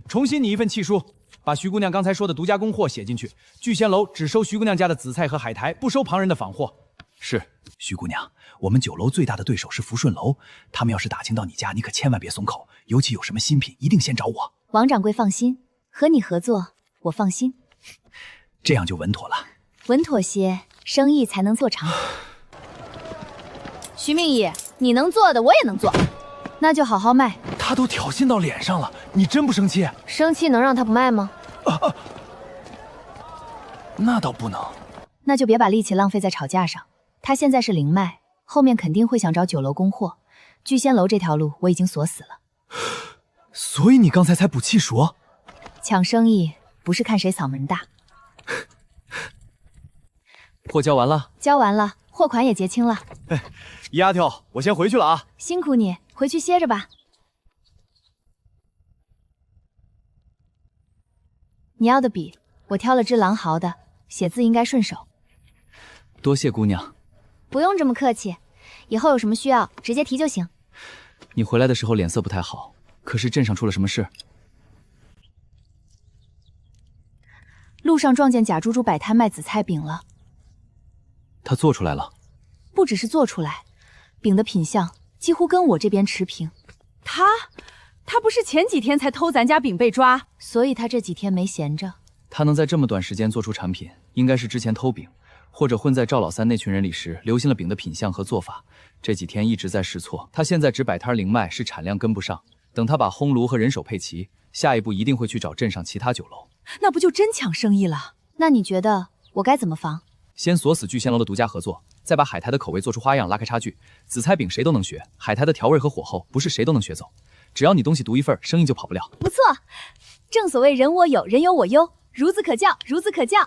重新拟一份契书，把徐姑娘刚才说的独家供货写进去。聚仙楼只收徐姑娘家的紫菜和海苔，不收旁人的仿货。是，徐姑娘，我们酒楼最大的对手是福顺楼，他们要是打听到你家，你可千万别松口，尤其有什么新品，一定先找我。王掌柜放心，和你合作，我放心。这样就稳妥了。稳妥些，生意才能做长。徐明义，你能做的我也能做，那就好好卖。他都挑衅到脸上了，你真不生气？生气能让他不卖吗？那倒不能。那就别把力气浪费在吵架上。他现在是零卖，后面肯定会想找酒楼供货。聚仙楼这条路我已经锁死了。所以你刚才才补气数？抢生意不是看谁嗓门大。货交完了？交完了，货款也结清了。丫头，我先回去了啊。辛苦你，回去歇着吧。你要的笔，我挑了支狼毫的，写字应该顺手。多谢姑娘。不用这么客气，以后有什么需要直接提就行。你回来的时候脸色不太好，可是镇上出了什么事？路上撞见贾猪猪摆摊卖紫菜饼了。他做出来了？不只是做出来，饼的品相几乎跟我这边持平。他不是前几天才偷咱家饼被抓，所以他这几天没闲着。他能在这么短时间做出产品，应该是之前偷饼，或者混在赵老三那群人里时留心了饼的品相和做法，这几天一直在试错。他现在只摆摊零卖，是产量跟不上。等他把烘炉和人手配齐，下一步一定会去找镇上其他酒楼。那不就真抢生意了？那你觉得我该怎么防？先锁死聚仙楼的独家合作，再把海苔的口味做出花样，拉开差距。紫菜饼谁都能学，海苔的调味和火候不是谁都能学走。只要你东西独一份，生意就跑不了。不错，正所谓人我有，人有我优，孺子可教，孺子可教。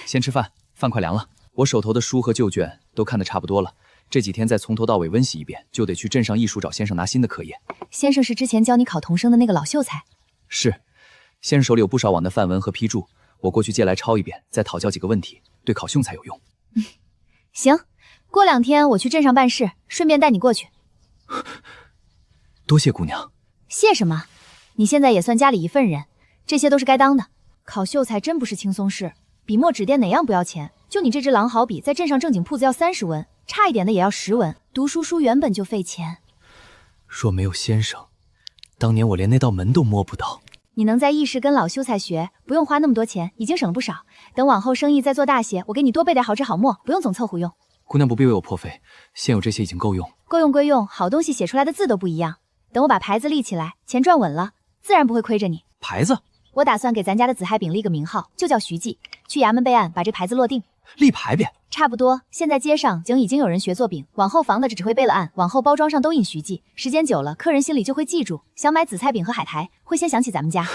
先吃饭，饭快凉了。我手头的书和旧卷都看得差不多了，这几天再从头到尾温习一遍，就得去镇上艺术找先生拿新的课业。先生是之前教你考童生的那个老秀才？是，先生手里有不少网的范文和批注，我过去借来抄一遍，再讨教几个问题，对考秀才有用。行，过2天我去镇上办事，顺便带你过去。多谢姑娘。谢什么？你现在也算家里一份人，这些都是该当的。考秀才真不是轻松事，笔墨纸砭哪样不要钱？就你这支狼毫笔，在镇上正经铺子要30文，差一点的也要10文。读书原本就费钱。若没有先生，当年我连那道门都摸不到。你能在义市跟老秀才学，不用花那么多钱，已经省了不少。等往后生意再做大些，我给你多备点好纸好墨，不用总凑合用。姑娘不必为我破费，现有这些已经够用。够用归用，好东西写出来的字都不一样。等我把牌子立起来，钱赚稳了，自然不会亏着你。牌子？我打算给咱家的紫菜饼立个名号，就叫徐记。去衙门备案，把这牌子落定。立牌匾？差不多。现在街上已经有人学做饼，往后防的只会备了案，往后包装上都印徐记。时间久了，客人心里就会记住，想买紫菜饼和海苔，会先想起咱们家。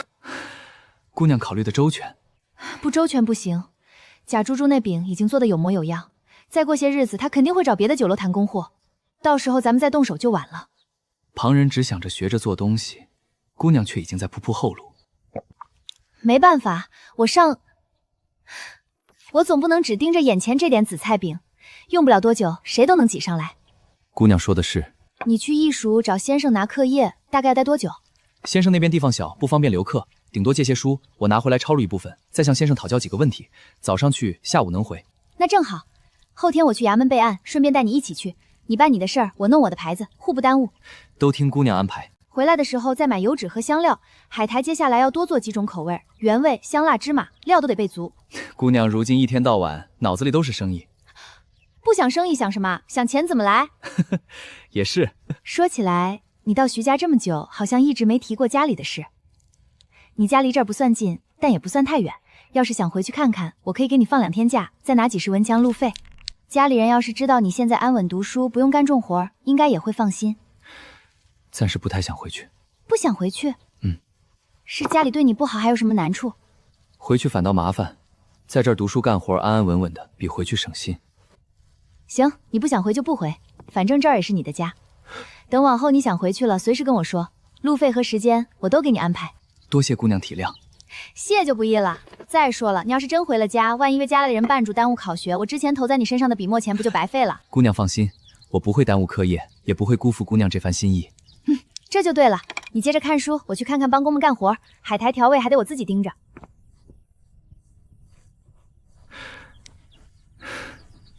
姑娘考虑的周全。不周全不行。贾猪猪那饼已经做得有模有样，再过些日子他肯定会找别的酒楼谈供货，到时候咱们再动手就晚了。旁人只想着学着做东西，姑娘却已经在铺后路。没办法，我总不能只盯着眼前这点紫菜饼，用不了多久谁都能挤上来。姑娘说的是。你去艺署找先生拿课业，大概待多久？先生那边地方小，不方便留客，顶多借些书，我拿回来抄录一部分，再向先生讨教几个问题。早上去，下午能回。那正好，后天我去衙门备案，顺便带你一起去。你办你的事儿，我弄我的牌子，互不耽误。都听姑娘安排。回来的时候再买油脂和香料。海苔接下来要多做几种口味，原味、香辣、芝麻，料都得备足。姑娘如今一天到晚脑子里都是生意，不想生意想什么？想钱怎么来？也是。说起来，你到徐家这么久，好像一直没提过家里的事。你家离这儿不算近，但也不算太远。要是想回去看看，我可以给你放2天假，再拿几十文钱路费。家里人要是知道你现在安稳读书，不用干重活，应该也会放心。暂时不太想回去。不想回去？是家里对你不好，还有什么难处？回去反倒麻烦，在这儿读书干活，安安稳稳的，比回去省心。行，你不想回就不回，反正这儿也是你的家。等往后你想回去了，随时跟我说，路费和时间我都给你安排。多谢姑娘体谅。谢就不易了。再说了，你要是真回了家，万一为家里人绊住耽误考学，我之前投在你身上的笔墨钱不就白费了？姑娘放心，我不会耽误课业，也不会辜负姑娘这番心意。这就对了。你接着看书，我去看看帮工们干活，海苔调味还得我自己盯着。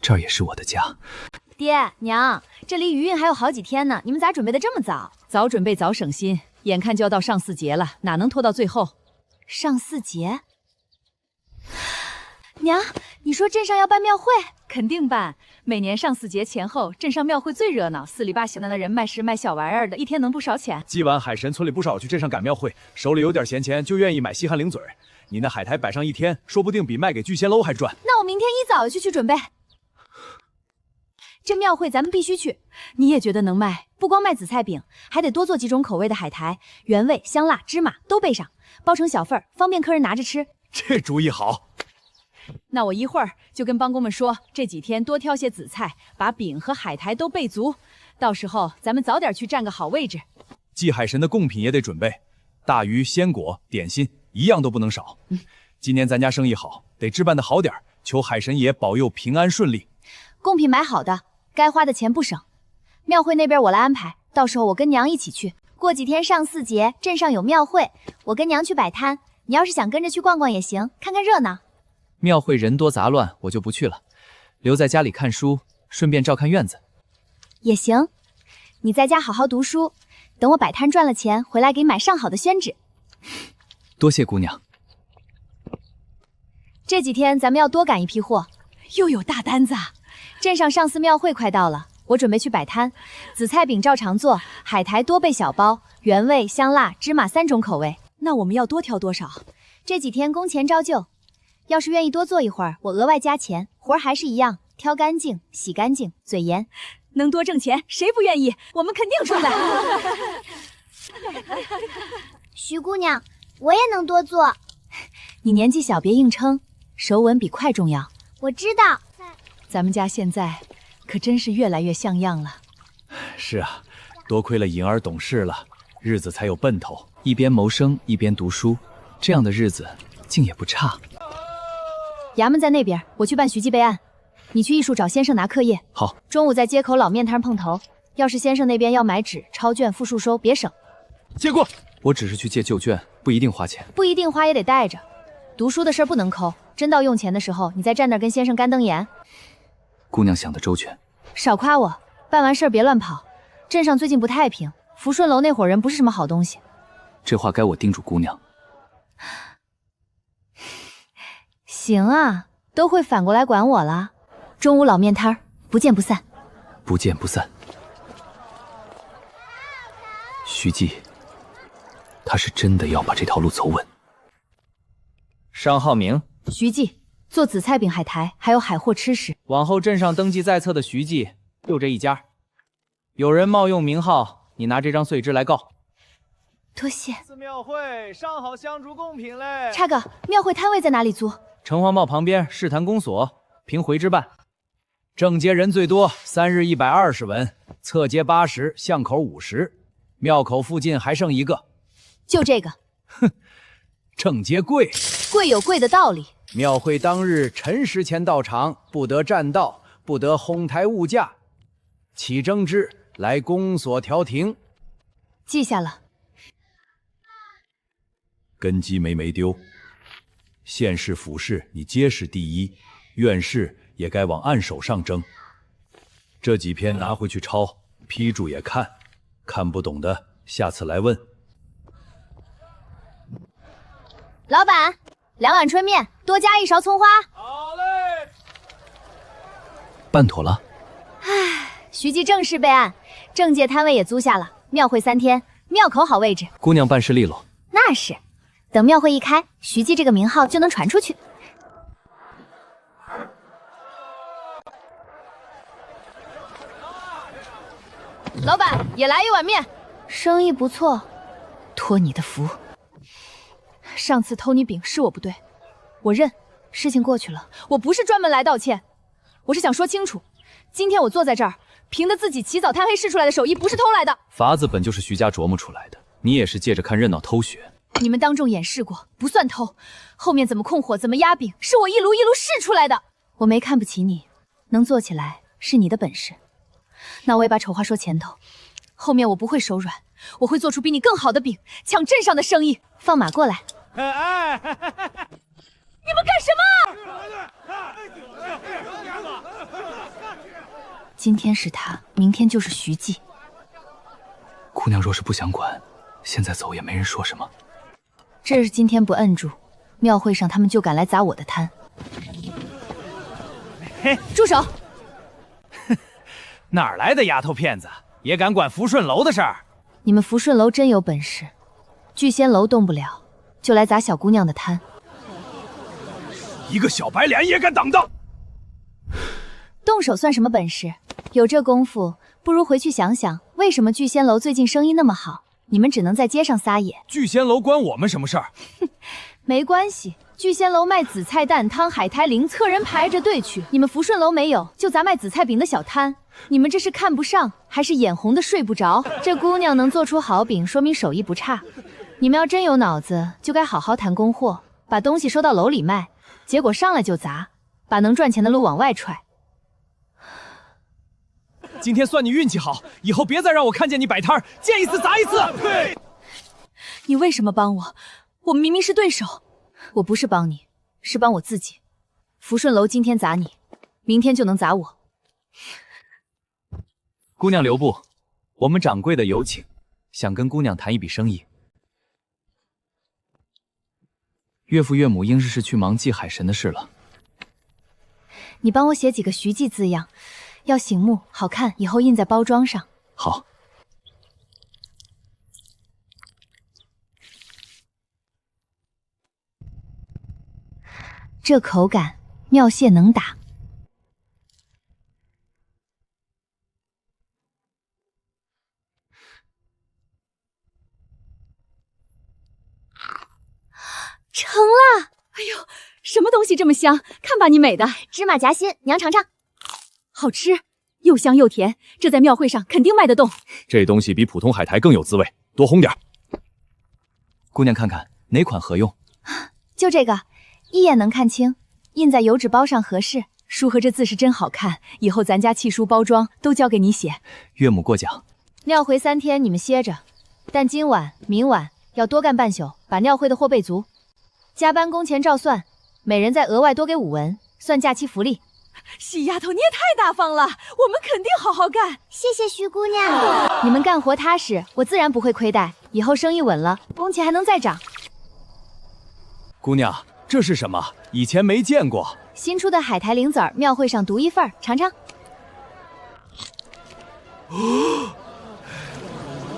这儿也是我的家。爹娘，这离余韵还有好几天呢，你们咋准备的这么早？早准备早省心，眼看就要到上巳节了，哪能拖到最后？上巳节？娘，你说镇上要办庙会？肯定办。每年上巳节前后，镇上庙会最热闹，四里八乡的人卖诗卖小玩意儿的，一天能不少钱。祭完海神，村里不少去镇上赶庙会，手里有点闲钱，就愿意买稀罕零嘴儿。你那海苔摆上一天，说不定比卖给聚仙楼还赚。那我明天一早就去准备。这庙会咱们必须去。你也觉得能卖？不光卖紫菜饼，还得多做几种口味的海苔，原味、香辣、芝麻都备上，包成小份儿，方便客人拿着吃。这主意好。那我一会儿就跟帮工们说，这几天多挑些紫菜，把饼和海苔都备足。到时候咱们早点去占个好位置。祭海神的贡品也得准备，大鱼、鲜果、点心一样都不能少。今年咱家生意好，得置办的好点，求海神爷保佑平安顺利。贡品买好的，该花的钱不省。庙会那边我来安排，到时候我跟娘一起去。过几天上巳节，镇上有庙会，我跟娘去摆摊，你要是想跟着去逛逛也行，看看热闹。庙会人多杂乱，我就不去了，留在家里看书，顺便照看院子。也行，你在家好好读书，等我摆摊赚了钱，回来给你买上好的宣纸。多谢姑娘。这几天咱们要多赶一批货，又有大单子啊！镇上上巳庙会快到了，我准备去摆摊，紫菜饼照常做，海苔多备小包，原味、香辣、芝麻3种口味。那我们要多挑多少？这几天工钱照旧，要是愿意多做一会儿，我额外加钱。活儿还是一样，挑干净、洗干净、嘴严。能多挣钱，谁不愿意？我们肯定出来。徐姑娘，我也能多做。你年纪小，别硬撑，手稳比快重要。我知道。咱们家现在可真是越来越像样了。是啊，多亏了颖儿懂事了，日子才有奔头。一边谋生一边读书，这样的日子竟也不差。衙门在那边，我去办徐记备案，你去艺术找先生拿课业。好，中午在街口老面摊碰头。要是先生那边要买纸、钞卷、复数收，别省。借过。我只是去借旧卷，不一定花钱。不一定花也得带着，读书的事不能抠。真到用钱的时候，你再站那儿跟先生干瞪眼。姑娘想得周全。少夸我，办完事儿别乱跑。镇上最近不太平，福顺楼那伙人不是什么好东西。这话该我叮嘱姑娘。行啊，都会反过来管我了。中午老面摊儿，不见不散。不见不散。徐记，他是真的要把这条路走稳。商浩明，徐记，做紫菜饼、海苔，还有海货吃食。往后镇上登记在册的徐记就这一家，有人冒用名号，你拿这张碎纸来告。多谢。寺庙会上好香烛贡品嘞。叉哥，庙会摊位在哪里租？城隍庙旁边市坛公所，凭回执办。正街人最多，3日120文，侧街80，巷口50，庙口附近还剩一个。就这个。哼，正街贵，贵有贵的道理。庙会当日辰时前到场，不得占道，不得哄抬物价。起争执，来公所调停。记下了。根基没丢，县市府市你皆是第一，院士也该往暗手上争。这几篇拿回去抄，批注也看，看不懂的下次来问。老板，2碗春面，多加1勺葱花。好嘞。办妥了。徐记正式备案，正界摊位也租下了。庙会3天，庙口好位置。姑娘办事利落。那是，等庙会一开，徐记这个名号就能传出去。老板，也来1碗面。生意不错，托你的福。上次偷你饼是我不对，我认，事情过去了。我不是专门来道歉，我是想说清楚，今天我坐在这儿，凭着自己起早贪黑试出来的手艺，不是偷来的。法子本就是徐家琢磨出来的，你也是借着看热闹偷学。你们当众演示过，不算偷。后面怎么控火，怎么压饼，是我一炉一炉试出来的。我没看不起你，能做起来是你的本事。那我也把丑话说前头，后面我不会手软，我会做出比你更好的饼，抢镇上的生意。放马过来！你们干什么？今天是他，明天就是徐记。姑娘若是不想管，现在走也没人说什么。这是今天不摁住，庙会上他们就敢来砸我的摊。住手！哪儿来的丫头片子，也敢管福顺楼的事儿？你们福顺楼真有本事，聚仙楼动不了，就来砸小姑娘的摊。一个小白脸也敢挡道？动手算什么本事？有这功夫，不如回去想想，为什么聚仙楼最近生意那么好？你们只能在街上撒野。聚仙楼关我们什么事儿？没关系，聚仙楼卖紫菜蛋汤、海苔零，客人排着队去。你们福顺楼没有，就砸卖紫菜饼的小摊。你们这是看不上，还是眼红的睡不着？这姑娘能做出好饼，说明手艺不差。你们要真有脑子，就该好好谈供货，把东西收到楼里卖。结果上来就砸，把能赚钱的路往外踹。今天算你运气好，以后别再让我看见你摆摊儿，见一次砸一次。你为什么帮我？我们明明是对手。我不是帮你，是帮我自己。福顺楼今天砸你，明天就能砸我。姑娘留步，我们掌柜的有请，想跟姑娘谈一笔生意。岳父岳母应日是去忙祭海神的事了。你帮我写几个徐记字样，要醒目好看，以后印在包装上。好。这口感，妙蟹能打。成了！哎呦，什么东西这么香？看把你美的！芝麻夹心，娘尝尝。好吃，又香又甜，这在庙会上肯定卖得动。这东西比普通海苔更有滋味，多烘点。姑娘看看哪款合用？就这个，一眼能看清，印在油纸包上合适。书和这字是真好看，以后咱家契书包装都交给你写。岳母过奖。庙会3天你们歇着，但今晚、明晚要多干半宿，把庙会的货备足。加班工钱照算，每人再额外多给5文，算假期福利。喜丫头，你也太大方了，我们肯定好好干。谢谢徐姑娘。你们干活踏实，我自然不会亏待。以后生意稳了，工钱还能再涨。姑娘，这是什么？以前没见过。新出的海苔零籽儿，庙会上独一份儿，尝尝。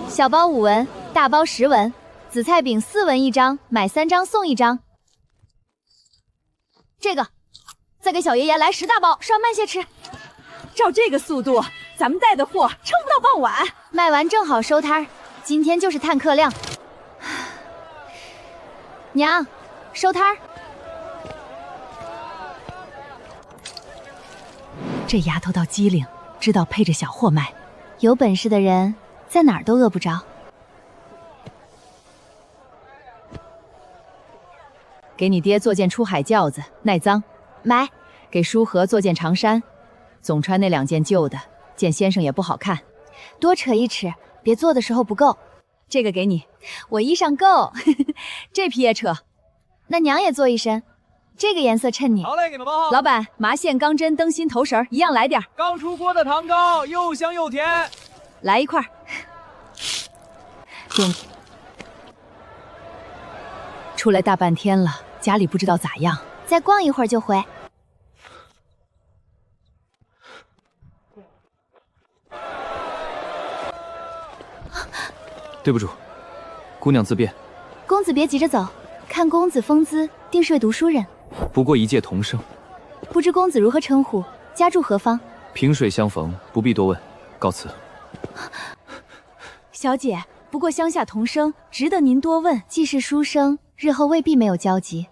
小包5文，大包10文。紫菜饼4文1张，买3张送1张。这个，再给小爷爷来10大包，稍慢些吃。照这个速度，咱们带的货撑不到傍晚，卖完正好收摊儿。今天就是探客量。娘，收摊儿。这丫头倒机灵，知道配着小货卖。有本事的人，在哪儿都饿不着。给你爹做件出海轿子，耐脏。买。给书和做件长衫，总穿那2件旧的，见先生也不好看。多扯一尺，别做的时候不够。这个给你，我衣裳够。这批也扯。那娘也做一身。这个颜色衬你。好嘞，给你们包好。老板，麻线、钢针、灯芯、头绳一样来点儿，刚出锅的糖糕，又香又甜。来一块儿。点。出来大半天了，家里不知道咋样。再逛一会儿就回。对不住，姑娘自便。公子别急着走，看公子风姿，定是位读书人。不过一介童生，不知公子如何称呼，家住何方？萍水相逢，不必多问，告辞。小姐，不过乡下童生，值得您多问。既是书生，日后未必没有交集。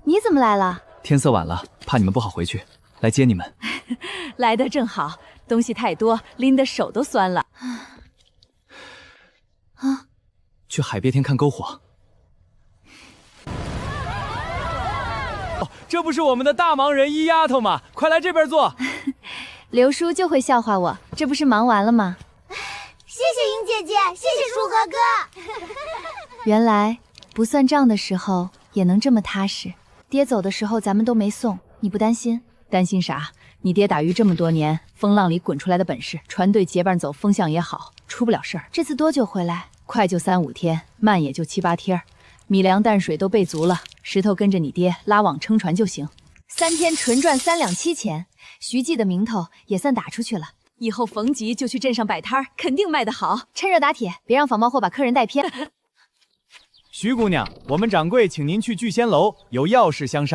你怎么来了？天色晚了，怕你们不好回去，来接你们。来得正好，东西太多，拎得手都酸了。去海鳖天看篝火。哦，这不是我们的大忙人一丫头吗？快来这边坐。刘叔就会笑话我，这不是忙完了吗？谢谢莹姐姐，谢谢舒哥哥。原来不算账的时候也能这么踏实。爹走的时候咱们都没送，你不担心？担心啥？你爹打鱼这么多年，风浪里滚出来的本事，船队结伴走风向也好，出不了事儿。这次多久回来？快就3、5天，慢也就7、8天，米粮淡水都备足了，石头跟着你爹拉网撑船就行。3天纯赚3两7钱，徐记的名头也算打出去了。以后逢集就去镇上摆摊儿，肯定卖得好。趁热打铁，别让仿冒货把客人带偏。徐姑娘，我们掌柜请您去聚仙楼，有要事相商。